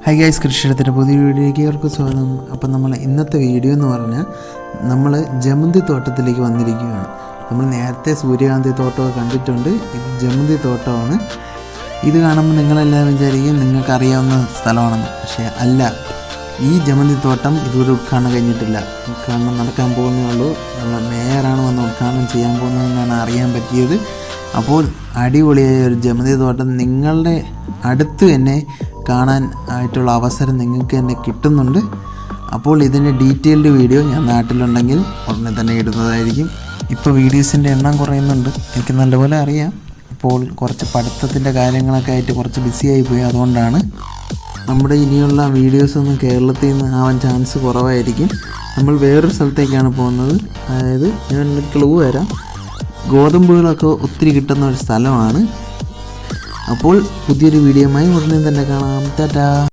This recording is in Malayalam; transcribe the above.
ഹായ് ഗൈസ്, കൃഷിയിടത്തിൻ്റെ പുതിയ വീഡിയോയിലേക്ക് അവർക്ക് സ്വാഗതം. അപ്പം നമ്മൾ ഇന്നത്തെ വീഡിയോ എന്ന് പറഞ്ഞാൽ നമ്മൾ ജമന്തി തോട്ടത്തിലേക്ക് വന്നിരിക്കുകയാണ്. നമ്മൾ നേരത്തെ സൂര്യകാന്തി തോട്ടമൊക്കെ കണ്ടിട്ടുണ്ട്. ഇത് ജമന്തി തോട്ടമാണ്. ഇത് കാണുമ്പോൾ നിങ്ങളെല്ലാം വിചാരിക്കും നിങ്ങൾക്കറിയാവുന്ന സ്ഥലമാണെന്ന്. പക്ഷേ അല്ല, ഈ ജമന്തി തോട്ടം ഇതുവരെ ഉദ്ഘാടനം കഴിഞ്ഞിട്ടില്ല. ഉദ്ഘാടനം നടക്കാൻ പോകുന്നേ ഉള്ളൂ. മേയറാണ് വന്ന് ഉദ്ഘാടനം ചെയ്യാൻ പോകുന്നതെന്നാണ് അറിയാൻ പറ്റിയത്. അപ്പോൾ അടിപൊളിയായ ഒരു ജമന്തി തോട്ടം നിങ്ങളുടെ അടുത്ത് തന്നെ കാണാൻ ആയിട്ടുള്ള അവസരം നിങ്ങൾക്ക് തന്നെ കിട്ടുന്നുണ്ട്. അപ്പോൾ ഇതിൻ്റെ ഡീറ്റെയിൽഡ് വീഡിയോ ഞാൻ നാട്ടിലുണ്ടെങ്കിൽ ഉടനെ തന്നെ ഇടുന്നതായിരിക്കും. ഇപ്പോൾ വീഡിയോസിൻ്റെ എണ്ണം കുറയുന്നുണ്ട്, എനിക്ക് നല്ലപോലെ അറിയാം. അപ്പോൾ കുറച്ച് പഠിത്തത്തിൻ്റെ കാര്യങ്ങളൊക്കെ ആയിട്ട് കുറച്ച് ബിസിയായി പോയി. അതുകൊണ്ടാണ് നമ്മുടെ ഇനിയുള്ള വീഡിയോസൊന്നും കേരളത്തിൽ നിന്ന് ആവാൻ ചാൻസ് കുറവായിരിക്കും. നമ്മൾ വേറൊരു സ്ഥലത്തേക്കാണ് പോകുന്നത്. അതായത് ഞാൻ ക്ലൂ തരാം, ഗോതമ്പുകളൊക്കെ ഒത്തിരി കിട്ടുന്ന ഒരു സ്ഥലമാണ്. അപ്പോൾ പുതിയൊരു വീഡിയോയുമായി ഉടനെ തന്നെ കാണാം. ടാറ്റാ.